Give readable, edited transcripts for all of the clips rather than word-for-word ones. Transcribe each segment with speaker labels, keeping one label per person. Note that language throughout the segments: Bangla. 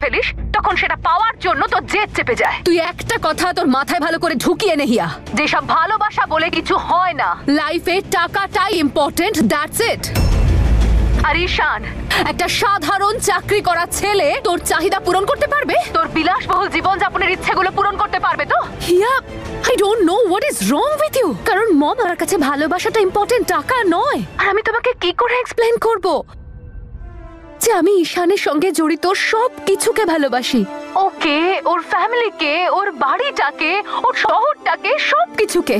Speaker 1: ফেলিস তখন সেটা পাওয়ার জন্য তোর জেদ চেপে যায়।
Speaker 2: তুই একটা কথা তোর মাথায় ভালো করে ঢুকিয়ে নে হিয়া,
Speaker 1: যেসব ভালোবাসা বলে কিছু হয় না।
Speaker 2: লাইফে টাকাটাই ইম্পর্টেন্ট, দ্যাটস ইট।
Speaker 1: আর ঈশান
Speaker 2: একটা সাধারণ চাকরি করা ছেলে তোর চাহিদা পূরণ করতে পারবে?
Speaker 1: তোর বিলাসবহুল জীবনযাপনের ইচ্ছেগুলো পূরণ করতে পারবে তো?
Speaker 2: হিয়া, I don't know what is wrong with you. কারণ মম আমার কাছে ভালোবাসাটা ইম্পর্টেন্ট, টাকা নয়।
Speaker 1: আর আমি তোমাকে কি করে
Speaker 2: এক্সপ্লেইন করব যে আমি ঈশানের সঙ্গে জড়িত সব কিছুকে ভালোবাসি।
Speaker 1: ওকে, ওর ফ্যামিলিকে, ওর বাড়িটাকে, ওর শহরটাকে, সব
Speaker 2: কিছুকে।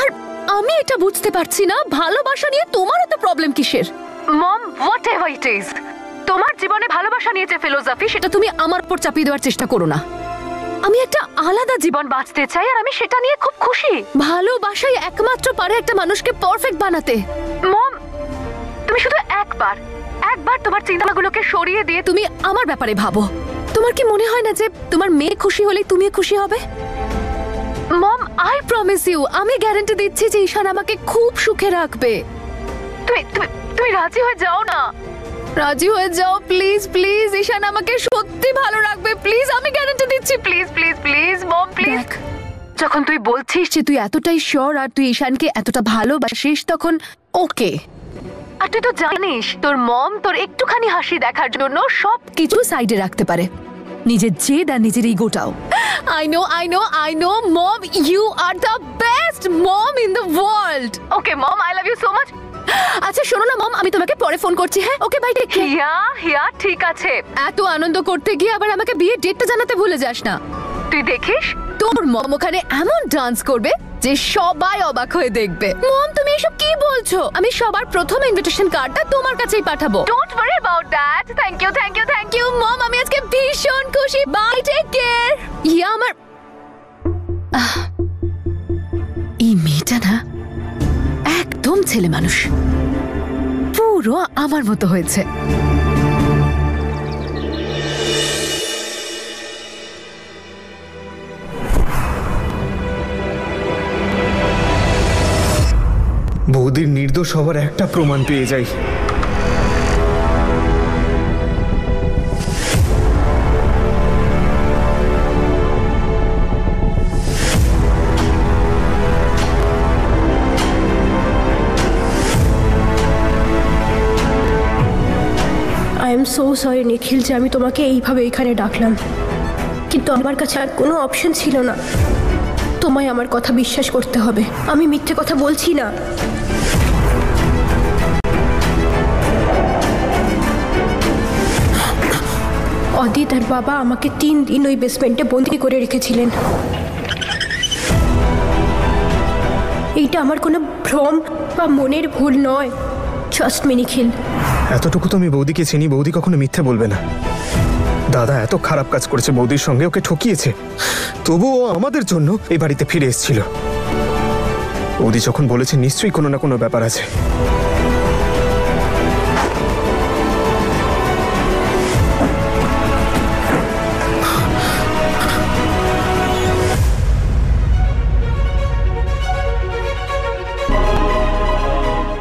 Speaker 2: আর আমি এটা বুঝতে পারছি না ভালোবাসা নিয়ে তোমার এত প্রবলেম কিসের?
Speaker 1: মম, হোয়াটএভার ইট ইজ, তোমার জীবনে ভালোবাসা নিয়ে যে ফিলোসফি সেটা
Speaker 2: তুমি আমার উপর চাপিয়ে দেওয়ার চেষ্টা করো না। আমি একটা আলাদা জীবন
Speaker 1: বাঁচতে চাই আর আমি সেটা নিয়ে খুব খুশি।
Speaker 2: ভালোবাসাই একমাত্র পারে একটা মানুষকে পারফেক্ট বানাতে।
Speaker 1: মম, তুমি শুধু একবার তোমার চিন্তাগুলোকে সরিয়ে দিয়ে
Speaker 2: তুমি আমার ব্যাপারে ভাবো। তোমার কি মনে হয় না যে তোমার মেয়ে খুশি হলেই তুমিও খুশি হবে? মম, আই প্রমিস ইউ, আমি গ্যারান্টি দিচ্ছি যে ঈশান আমাকে খুব সুখে রাখবে।
Speaker 1: তুমি রাজি হয়ে যাও না।
Speaker 2: রাজি হয়ে যাও প্লিজ প্লিজ। ঈশান আমাকে সত্যি ভালো রাখবে প্লিজ, আমি গ্যারান্টি দিচ্ছি।
Speaker 1: Please please please mom, please.
Speaker 2: যখন তুই বলছিস যে তুই এতটাই শিওর আর তুই ঈশানকে এতটা ভালোবাসিস তখন ওকে।
Speaker 1: আর তুই তো জানিস তোর মম তোর একটুখানি হাসি দেখার জন্য সব
Speaker 2: কিছু সাইডে রাখতে পারে, নিজের জেদ আর নিজের ইগোটাও। I know mom, you are the best mom in the world.
Speaker 1: Okay mom, I love you so much.
Speaker 2: আচ্ছা শোনো না মম, আমি তোমাকে পরে ফোন করছি। হ্যাঁ ওকে বাই, টেক কেয়ার।
Speaker 1: হিয়া ঠিক আছে।
Speaker 2: এত আনন্দ করতে গিয়ে আবার আমাকে বিয়ের ডেটটা জানাতে ভুলে যাস না।
Speaker 1: তুই দেখিস
Speaker 2: তোর মম ওখানে এমন ডান্স করবে যে সবাই অবাক হয়ে দেখবে। মম তুমি এসব কি বলছো? আমি সবার প্রথম ইনভিটেশন কার্ডটা তোমার কাছেই পাঠাবো।
Speaker 1: Don't worry about that. Thank you thank you thank you
Speaker 2: mom, আমি আজকে ভীষণ খুশি। By, take care. ইয়া আমার এই মেয়েটা না একদম ছেলে মানুষ, পুরো আমার মতো হয়েছে।
Speaker 3: বৌদির নির্দোষ হবার একটা প্রমাণ পেয়ে যাই।
Speaker 4: আই এম সো সরি নিখিল যে আমি তোমাকে এইভাবে এখানে ডাকলাম, কিন্তু আমার কাছে আর কোনো অপশন ছিল না। তোমায় আমার কথা বিশ্বাস করতে হবে, আমি মিথ্যে কথা বলছি না। অদিত আর বাবা আমাকে 3 দিন ওই বেসমেন্টে বন্দি করে রেখেছিলেন। এইটা আমার কোনো ভ্রম বা মনের ভুল নয়, ট্রাস্ট মি নিখিল।
Speaker 3: এতটুকু তো আমি বৌদিকে চিনি, বৌদি কখনো মিথ্যে বলবে না। দাদা এত খারাপ কাজ করেছে বৌদির সঙ্গে, ওকে ঠকিয়েছে, তবুও আমাদের জন্য এই বাড়িতে ফিরে এসেছিল। বৌদি যখন বলেছে নিশ্চয়ই কোনো না কোনো ব্যাপার আছে।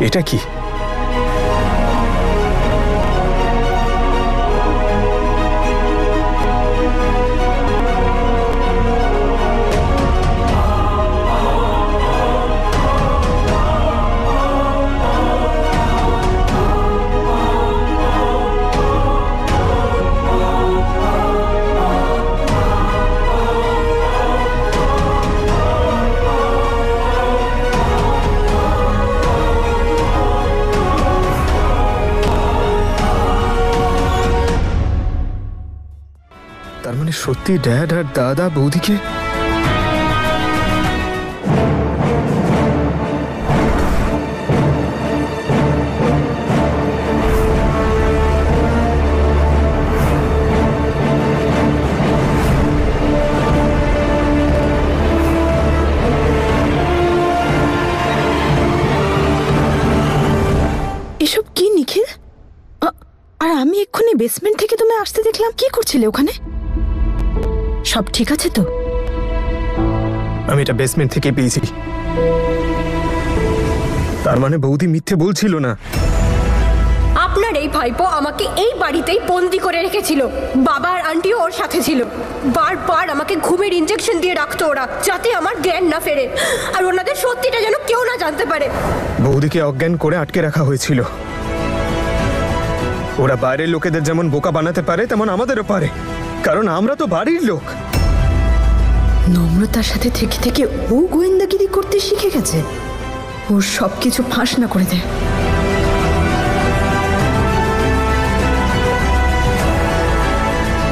Speaker 3: এটা কি? তার মানে সত্যি ড্যাড আর দাদা বৌদিকে
Speaker 5: এসব কি নিখিল? আর আমি এক্ষুনি বেসমেন্ট থেকে তোমায় আসতে দেখলাম, কি করছিলে ওখানে? সব ঠিক আছে তো?
Speaker 3: আমি এটা বেসমেন্ট থেকে পেয়েছি। তার মানে বৌদি মিথ্যে বলছিল না।
Speaker 4: আপনার এই ভাইপো আমাকে এই বাড়িতেই বন্দি করে রেখেছিল। বাবা আর আন্টিও ওর সাথে ছিল। বারবার আমাকে ঘুমের ইনজেকশন দিয়ে রাখতো ওরা, যাতে আমার জ্ঞান না ফেরে আর ওনাদের সত্যিটা যেন কেউ না জানতে পারে।
Speaker 3: বৌদিকে অজ্ঞান করে আটকে রাখা হয়েছিল। ওরা বাইরের লোকেদের যেমন বোকা বানাতে পারে তেমন আমাদেরও পারে, কারণ আমরা তো বাড়ির লোক।
Speaker 5: নম্রতার সাথে থেকে থেকে ও গোয়েন্দাগিরি করতে শিখে গেছে। ওর সবকিছু ফাঁস না করে দেয়।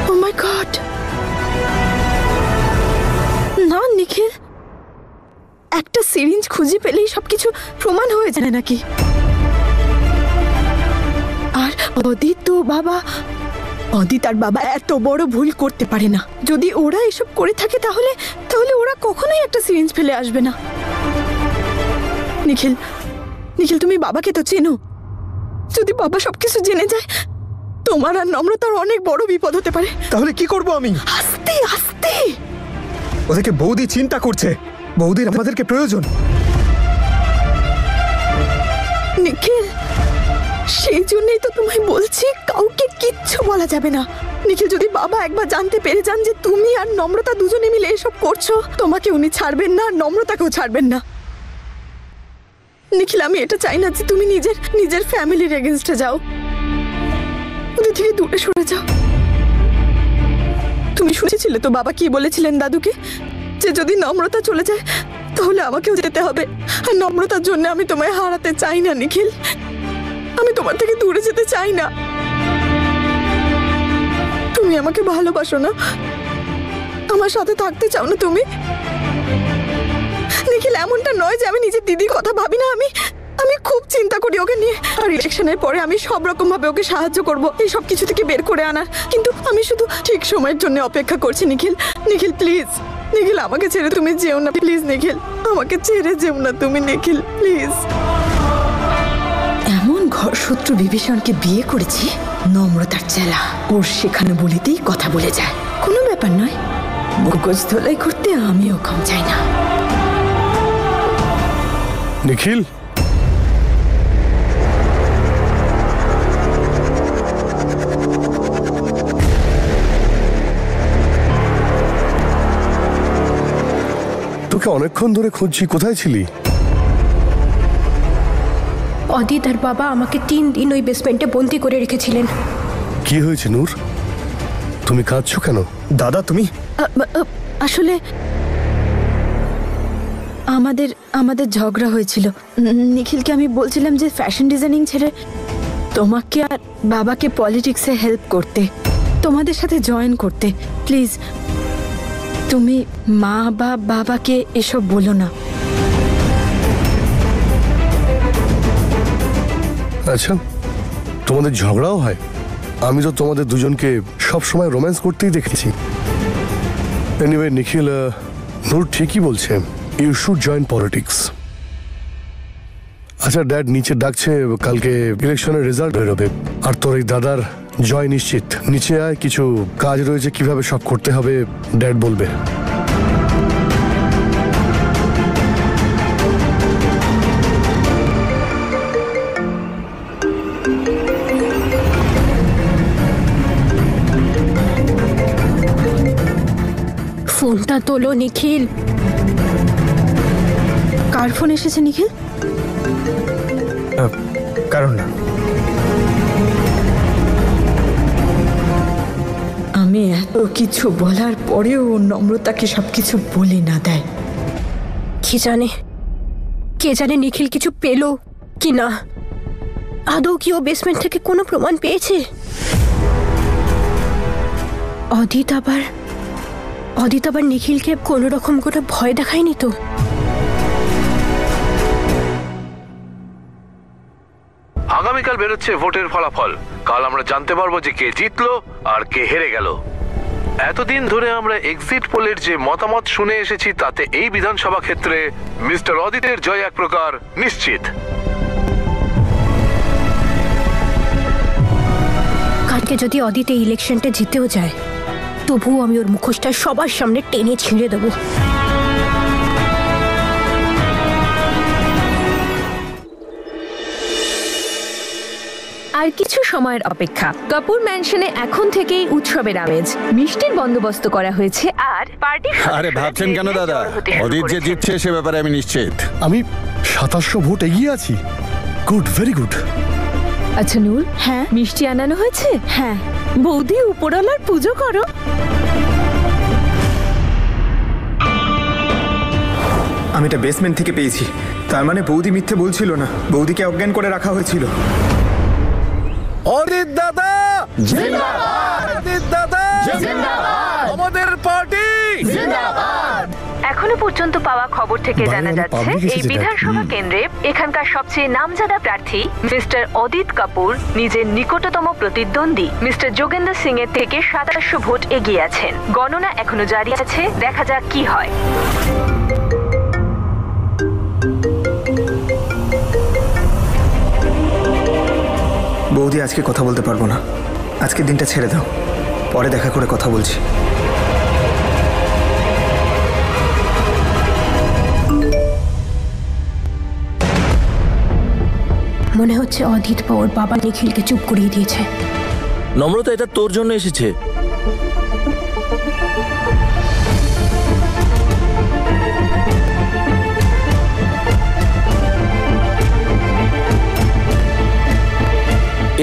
Speaker 5: ও মাই গড! না নিখিল, একটা সিরিঞ্জ খুঁজে পেলেই সবকিছু প্রমাণ হয়ে যায় নাকি? আর অদিত আর বাবা এত বড় ভুল করতে পারে না। যদি ওরা এসব করে থাকে তাহলে ওরা কখনোই একটা সিরিঞ্জ ফেলে আসবে না। নিখিল, তুমি বাবাকে তো চেনো। যদি বাবা সবকিছু জেনে যায়, তোমার আর নম্রতার অনেক বড় বিপদ হতে পারে।
Speaker 3: তাহলে কি করব আমি?
Speaker 5: আস্তে আস্তে।
Speaker 3: ওদেরকে বৌদি চিন্তা করছে, বৌদির আমাদেরকে প্রয়োজন।
Speaker 5: নিখিল, সেই জন্যই তো তোমায় বলছি কাউকে কিচ্ছু বলা যাবে না। নিখিল, যদি বাবা একবার জানতে পেরে যান যে তুমি আর নম্রতা দুজনে মিলে এসব করছো, তোমাকে উনি ছাড়বেন না, নম্রতাকেও ছাড়বেন না। নিখিল, আমি এটা চাই না যে তুমি নিজের ফ্যামিলির এগেইনস্টে যাও। ওদের থেকে দূরে সরে যাও। তুমি শুনেছিলে তো বাবা কি বলেছিলেন দাদুকে, যে যদি নম্রতা চলে যায় তাহলে আমাকেও যেতে হবে। আর নম্রতার জন্য আমি তোমায় হারাতে চাই না নিখিল। আমি তোমার থেকে দূরে যেতে চাই না। তুমি আমাকে ভালোবাসো না? আমার সাথে থাকতে চাও না তুমি? নিখিল, এমনটা নয় যে আমি নিজের দিদির কথা ভাবি না। আমি খুব চিন্তা করি ওকে নিয়ে। আর ইলেকশনের পরে আমি সব রকম ভাবে ওকে সাহায্য করব এই সব কিছু থেকে বের করে আনার। কিন্তু আমি শুধু ঠিক সময়ের জন্য অপেক্ষা করছি। নিখিল, প্লিজ। নিখিল, আমাকে ছেড়ে তুমি যেও না প্লিজ। নিখিল, আমাকে ছেড়ে যেও না তুমি। নিখিল, প্লিজ। এমন ঘরশত্রু বিভীষণকে বিয়ে করেছি, নম্রতার চেলা। ওর সেখানে বলিতেই কথা বলে যায়। কোনো ব্যাপার নয়, মগজ ধোলাই করতে আমিও কম চাই না।
Speaker 6: নিখিল, তোকে অনেকক্ষণ ধরে খুঁজছি, কোথায় ছিলি?
Speaker 4: অদিত আর বাবা আমাকে 3 দিন ওই বেসমেন্টে বন্দি করে রেখেছিলেন।
Speaker 6: কি হয়েছে নূর? তুমি কাঁদছো কেন?
Speaker 3: দাদা, তুমি
Speaker 5: আসলে আমাদের ঝগড়া হয়েছিল। নিখিলকে আমি বলছিলাম যে ফ্যাশন ডিজাইনিং ছেড়ে তোমাকে আর বাবাকে পলিটিক্সে হেল্প করতে, তোমাদের সাথে জয়েন করতে। প্লিজ, তুমি মা বা বাবাকে এসব বলো না।
Speaker 6: আচ্ছা, তোমাদের ঝগড়াও হয়? আমি তো তোমাদের দুজনকে সবসময় রোম্যান্স করতেই দেখেছি। এনিওয়ে নিখিল, নূর ঠিকই বলছে, ইউ শুড জয়েন পলিটিক্স। আচ্ছা, ড্যাড নিচে ডাকছে, কালকে ইলেকশনের রেজাল্ট বেরোবে। আর তোর এই দাদার জয় নিশ্চিত। নিচে আয়, কিছু কাজ রয়েছে, কিভাবে সব করতে হবে ড্যাড বলবে।
Speaker 4: ফোনটা তোলো নিখিল।
Speaker 5: কার ফোন এসেছে নিখিল?
Speaker 3: কারণ না।
Speaker 5: আমি এত কিছু বলার পরেও নম্রতাকে সবকিছু বলে না দেয়।
Speaker 4: কে জানে নিখিল কিছু পেলো কি না। আদৌ কি ও বেসমেন্ট থেকে কোনো প্রমাণ পেয়েছে? অদিত আবার নিখিলকে কোনো রকম কোনো ভয় দেখায়নি তো?
Speaker 7: আগামীকাল বেরোচ্ছে ভোটের ফলাফল। কাল আমরা জানতে পারবো যে কে জিতলো আর কে হেরে গেল। এতদিন ধরে আমরা এক্সিট পোলের যে মতামত শুনে এসেছি, তাতে এই বিধানসভা ক্ষেত্রে মিস্টার অদিতের জয় এক প্রকার নিশ্চিত।
Speaker 4: কালকে যদি অদিত এই ইলেকশনটা জিতেও যায়, তবুও আমি ওর মুখোশটা সবার সামনে টেনে ছিঁড়ে দেবো।
Speaker 2: আর কিছু সময়ের অপেক্ষা। কাপুর ম্যানশনে এখন থেকেই উৎসবের আমেজ। মিষ্টির বন্দোবস্ত করা হয়েছে আর পার্টি।
Speaker 8: আরে ভাবছেন কেন দাদা, অদিত যে জিতছে সে ব্যাপারে আমি নিশ্চিত।
Speaker 6: আমি 2700 ভোট এগিয়ে আছি। Good, very good.
Speaker 2: আচ্ছা নূর,
Speaker 5: হ্যাঁ
Speaker 2: মিষ্টি আনানো হয়েছে?
Speaker 5: হ্যাঁ
Speaker 2: বৌদি উপরওয়ালার পুজো করো।
Speaker 3: আমি এটা বেসমেন্ট থেকে পেয়েছি, তার মানে বৌদি মিথ্যে বলছিল না, বৌদিকে অজ্ঞান করে রাখা হয়েছিল।
Speaker 8: অদিত দাদা জিন্দাবাদ, অদিত দাদা জিন্দাবাদ, আমাদের পার্টি জিন্দাবাদ।
Speaker 1: এখনো পর্যন্ত পাওয়া খবর থেকে
Speaker 6: বাইরে
Speaker 1: জানা
Speaker 6: অনেক
Speaker 1: যাচ্ছে
Speaker 6: public
Speaker 1: এই
Speaker 6: এসেছে
Speaker 1: বিধানসভা কেন্দ্রে এখানকার সবচেয়ে নামজাদা প্রার্থী মিস্টার অদিত কাপুর নিজের নিকটতম প্রতিদ্বন্দ্বী মিস্টার যোগেন্দ্র সিং এর থেকে 2700 ভোট এগিয়ে আছেন। গণনা এখনো জারি আছে, দেখা যাক কি হয়।
Speaker 3: বৌদি আজকে কথা বলতে পারবো না, আজকের দিনটা ছেড়ে দাও, পরে দেখা করে কথা বলছি।
Speaker 4: মনে হচ্ছে অদিত বা ওর বাবা নিখিলকে চুপ করিয়ে দিয়েছে।
Speaker 9: নম্রতা, এটা তোর জন্য এসেছে।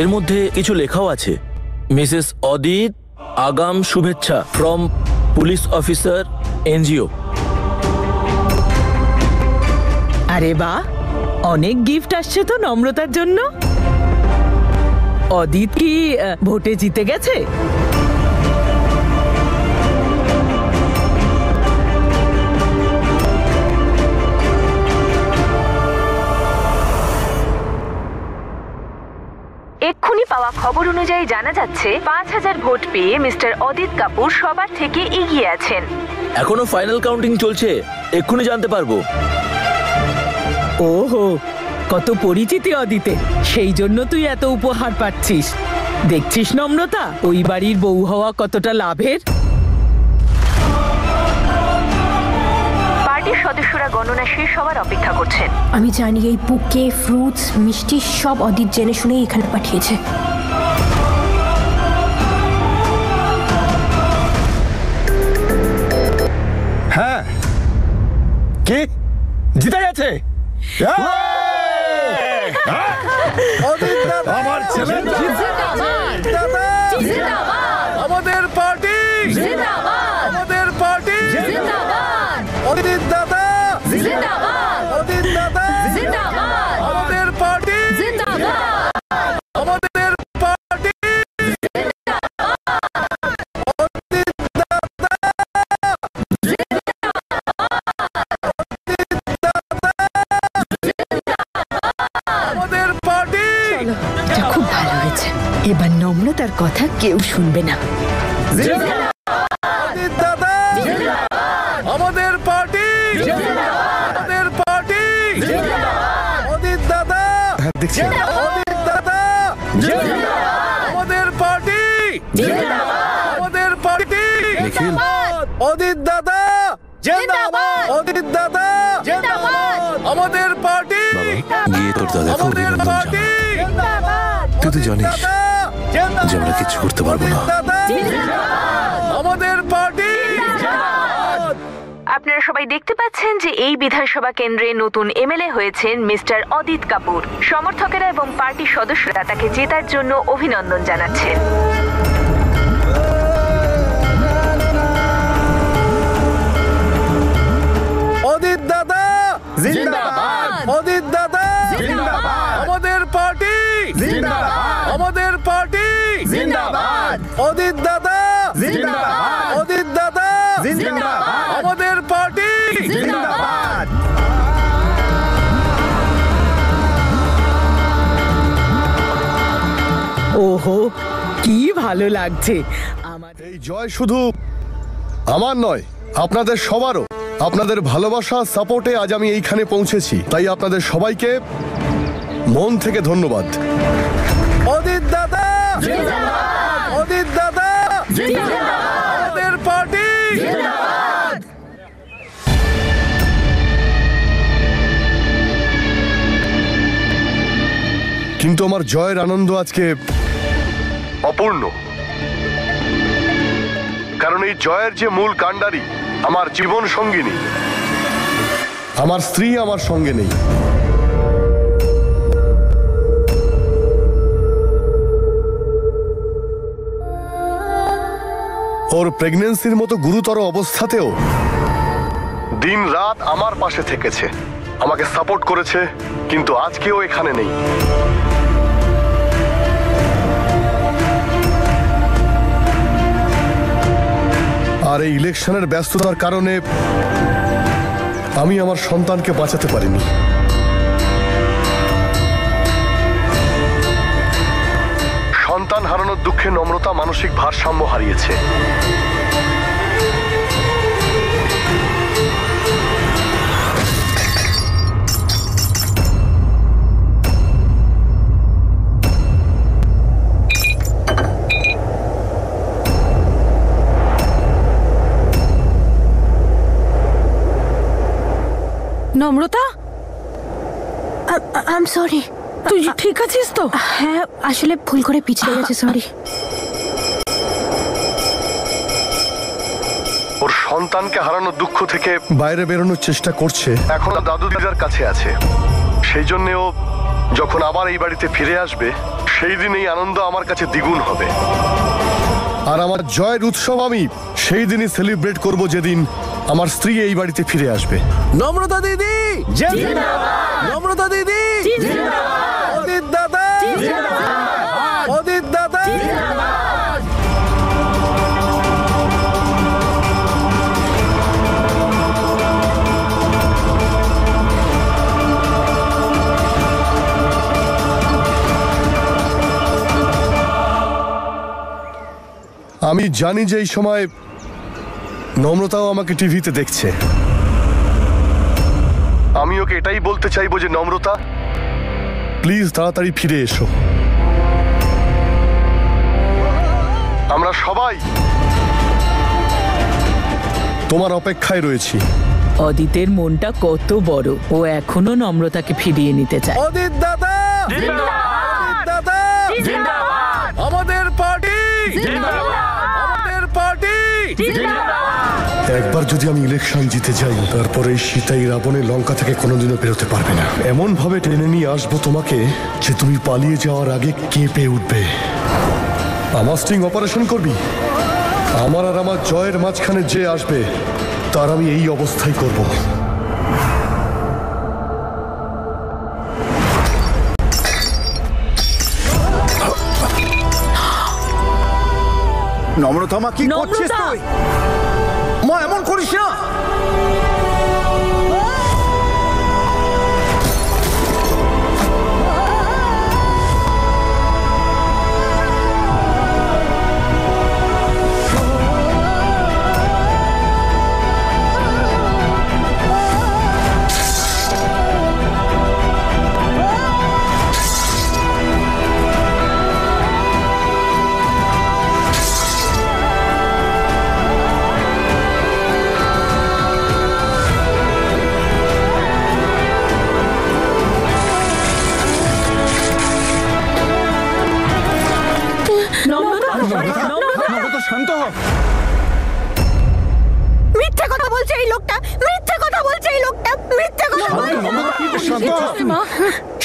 Speaker 9: এর মধ্যে কিছু লেখাও আছে। মিসেস অদিত, আগাম শুভেচ্ছা ফ্রম পুলিশ অফিসার এনজিও।
Speaker 10: আরে বাহ, অনেক গিফট আসছে তো নম্রতার জন্য। অদিত কি ভোটে জিতে গেছে?
Speaker 1: এক্ষুনি পাওয়া খবর অনুযায়ী জানা যাচ্ছে 5000 ভোট পেয়ে মিস্টার অদিত কাপুর সবার থেকে এগিয়ে আছেন।
Speaker 9: এখনো ফাইনাল কাউন্টিং চলছে, এক্ষুনি জানতে পারবো।
Speaker 10: ওহো, কত পরিচিতি অদিতে, সেই জন্য তুই এত উপহার পাচ্ছিস। দেখছিস নম্রতা, ওই বাড়ির বউ হওয়া কতটা লাভের।
Speaker 1: পার্টির সদস্যরা গণনা শেষ হওয়ার অপেক্ষা করছেন।
Speaker 4: আমি জানি এই বুকে ফ্রুটস মিষ্টি সব অদিত জেনে শুনেই এখানে পাঠিয়েছে।
Speaker 8: হ্যাঁ, কে জিতে গেছে? অদিত দাদা, আমার ছেলে জিন্দাবাদ, জিন্দাবাদ, আমাদের পার্টি জিন্দাবাদ, আমাদের পার্টি জিন্দাবাদ, অদিত দাদা জিন্দাবাদ, অদিত দাদা জিন্দাবাদ, আমাদের পার্টি জিন্দাবাদ, আমাদের পার্টি
Speaker 10: খুব ভালো হয়েছে, এবার নম্রতার কথা কেউ শুনবে না।
Speaker 8: অদিত দাদা জিন্দাবাদ, আমাদের পার্টি জিন্দাবাদ, আমাদের পার্টি জিন্দাবাদ, অদিত দাদা
Speaker 3: দেখছি
Speaker 8: অদিত দাদা জিন্দাবাদ, আমাদের পার্টি জিন্দাবাদ, আমাদের পার্টি
Speaker 3: নিখিল,
Speaker 8: অদিত দাদা জিন্দাবাদ, অদিত দাদা জিন্দাবাদ, আমাদের পার্টি
Speaker 7: গিয়ে তোর দাদাকে
Speaker 8: আমাদের
Speaker 7: অভিনন্দন
Speaker 8: পার্টি
Speaker 7: জানা। তুই তো জানিস যে আমরা কিছু করতে পারবো না।
Speaker 8: আমাদের পার্টি
Speaker 1: আপনারা সবাই দেখতে পাচ্ছেন যে এই বিধানসভা কেন্দ্রে নতুন এমএলএ হয়েছেন মিস্টার অদিত কাপুর। সমর্থকেরা এবং পার্টির সদস্যরা তাকে জেতার জন্য অভিনন্দন জানাচ্ছেন।
Speaker 8: অদিত দাদা জিন্দাবাদ, অদিত দাদা জিন্দাবাদ, আমাদের পার্টি জিন্দাবাদ, আমাদের পার্টি জিন্দাবাদ, অদিত দাদা জিন্দাবাদ, অদিত দাদা জিন্দাবাদ, আমাদের পার্টি জিন্দাবাদ।
Speaker 10: ওহো, কি ভালো লাগছে।
Speaker 6: এই জয় শুধু আমার নয়, আপনাদের সবারও। আপনাদের ভালোবাসা সাপোর্টে আজ আমি এইখানে পৌঁছেছি, তাই আপনাদের সবাইকে মন থেকে ধন্যবাদ।
Speaker 8: অদিত দাদা জিন্দাবাদ, অদিত দাদা জিন্দাবাদ, আমাদের পার্টি জিন্দাবাদ।
Speaker 6: কিন্তু আমার জয়ের আনন্দ আজকে অপূর্ণ, কারণ এই জয়ের যে মূল কাণ্ডারি আমার জীবন সঙ্গিনী, আমার স্ত্রী আমার সঙ্গে নেই। ওর প্রেগন্যান্সির মতো গুরুতর অবস্থাতেও দিন রাত আমার পাশে থেকেছে, আমাকে সাপোর্ট করেছে, কিন্তু আজকেও এখানে নেই। আর এই ইলেকশনের ব্যস্ততার কারণে আমি আমার সন্তানকে বাঁচাতে পারিনি। সন্তান হারানোর দুঃখে নম্রতা মানসিক ভারসাম্য হারিয়েছে।
Speaker 10: নম্রতা,
Speaker 4: আই এম সরি।
Speaker 10: তুই ঠিক আছিস তো?
Speaker 4: হ্যাঁ, আসলে ভুল করে পিছিয়ে গেছে, সরি।
Speaker 6: ওর সন্তানকে হারানোর দুঃখ থেকে বাইরে বেরোনোর চেষ্টা করছে, এখন দাদু দিদার কাছে আছে। সেই জন্য ও যখন আবার এই বাড়িতে ফিরে আসবে, সেই দিন এই আনন্দ আমার কাছে দ্বিগুণ হবে। আর আমার জয়ের উৎসব আমি সেই দিনই সেলিব্রেট করব, যেদিন আমার স্ত্রী এই বাড়িতে ফিরে আসবে।
Speaker 9: নম্রতা দিদি নম্রতা দিদি, অদিত দাদা, অদিত দাদা।
Speaker 6: আমি জানি যে এই সময় নম্রতাও আমাকে টিভিতে দেখছে। আমি ওকে এটাই বলতে চাইবো যে নম্রতা, প্লিজ তাড়াতাড়ি ফিরে এসো। আমরা সবাই তোমার অপেক্ষায় রয়েছি।
Speaker 10: অদিতের মনটা কত বড়, ও এখনো নম্রতাকে ফিরিয়ে নিতে চায়।
Speaker 9: অদিত দাদা, দাদা, আমাদের পার্টি, আমাদের পার্টি।
Speaker 6: একবার যদি আমি ইলেকশন জিতে যাই, তারপরে এই সীতাই রাবণের লঙ্কা থেকে কোনোদিনও বেরোতে পারবে না। এমন ভাবে টেনে নিয়ে আসবো তোমাকে যে তুমি পালিয়ে যাওয়ার আগে কেঁপে উঠবে। আমার স্টিং অপারেশন করবি, আমার আর আমার জয়ের মাঝখানে যে আসবে তার আমি এই অবস্থায় করব।
Speaker 8: নম্রতা মা, কি করছিস তুই? মা, এমন করিস না। শান্ত হ।
Speaker 4: মিথ্যে কথা বলছে এই লোকটা, মিথ্যে কথা বলছে এই লোকটা, মিথ্যে কথা বলছে।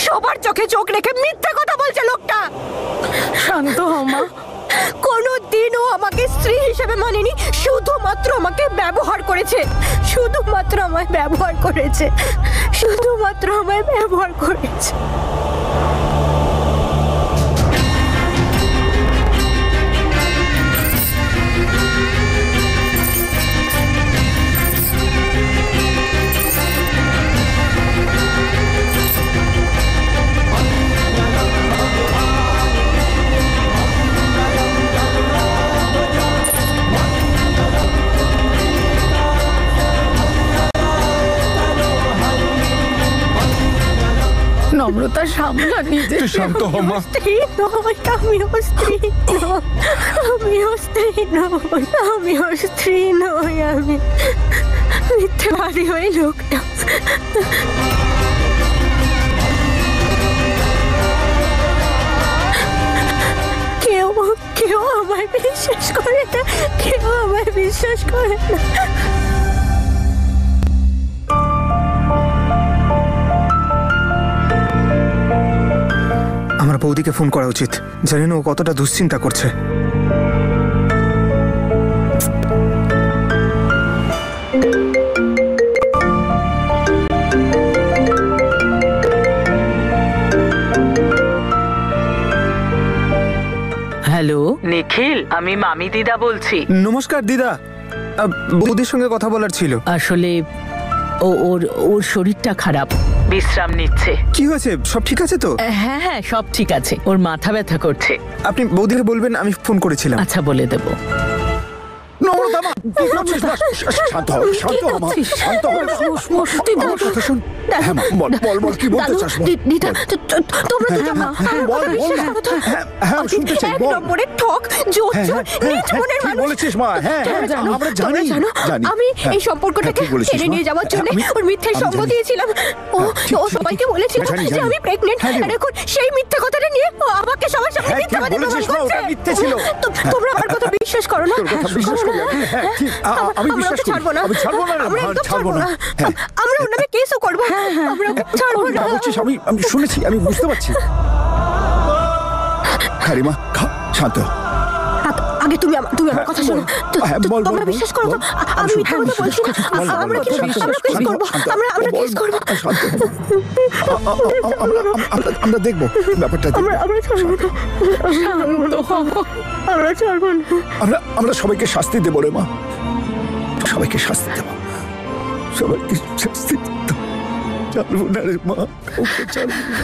Speaker 4: সবার চোখে চোখ রেখে মিথ্যে কথা বলছে লোকটা।
Speaker 10: শান্ত হ মা।
Speaker 4: কোনোদিনও আমাকে স্ত্রী হিসেবে মানেনি, শুধুমাত্র আমাকে ব্যবহার করেছে, শুধুমাত্র আমায় ব্যবহার করেছে, শুধুমাত্র আমায় ব্যবহার করেছে।
Speaker 10: নম্রতা, সামলা নিজে।
Speaker 8: শান্ত হ মা।
Speaker 4: স্ত্রী নয়, আমিও স্ত্রী নয়, আমিও স্ত্রী নয়, আমিও স্ত্রী নয়, আমি মিথ্যাবাদী ওই লোকটা। আমায় বিশ্বাস করে না।
Speaker 3: আমার বৌদিকে ফোন করা উচিত, জানি না ও কতটা দুশ্চিন্তা করছে।
Speaker 10: হ্যালো নিখিল, আমি মামি দিদা বলছি।
Speaker 3: নমস্কার দিদা, বৌদির সঙ্গে কথা বলার ছিল।
Speaker 10: আসলে ওর শরীরটা খারাপ, বিশ্রাম নিচ্ছে।
Speaker 3: কি হয়েছে, সব ঠিক আছে তো?
Speaker 10: হ্যাঁ হ্যাঁ, সব ঠিক আছে। ওর মাথা ব্যথা করছে।
Speaker 3: আপনি বৌদিকে বলবেন আমি ফোন করেছিলাম।
Speaker 10: আচ্ছা, বলে দেবো।
Speaker 4: আমি এই সম্পর্কটাকে টেনে নিয়ে যাওয়ার জন্য ওর মিথ্যে সঙ্গ দিয়েছিলাম। ও সবাইকে বলেছিল যে আমি প্রেগনেন্ট, আর এখন সেই মিথ্যে কথাটা নিয়ে ও আমাকে সবার সামনে মিথ্যাবাদী প্রমাণ করছে। তোমরা আমার কথা বিশ্বাস করো না?
Speaker 6: আমি বিশ্বাস করি, আমি ছাড়বো না, ছাড়বো না।
Speaker 4: আমরা ওর নামে কেসও করবো, আমরা ছাড়বো না।
Speaker 11: আমি শুনেছি, আমি বুঝতে পারছি। খারিমা, শান্ত।
Speaker 4: আগে তুমি আমার কথা শোনো। তোমরা বিশ্বাস করো তো? আমি মিথ্যা কথা বলছি না। আমরা কেস করবো, আমরা কেস করবো।
Speaker 11: আমরা দেখবো ব্যাপারটা। আমরা সবাইকে শাস্তি দেবো রে মা, সবাইকে শাস্তি দেবো, সবাইকে শাস্তি দেবো। ছাড়বো না রে মা, ছাড়বো না।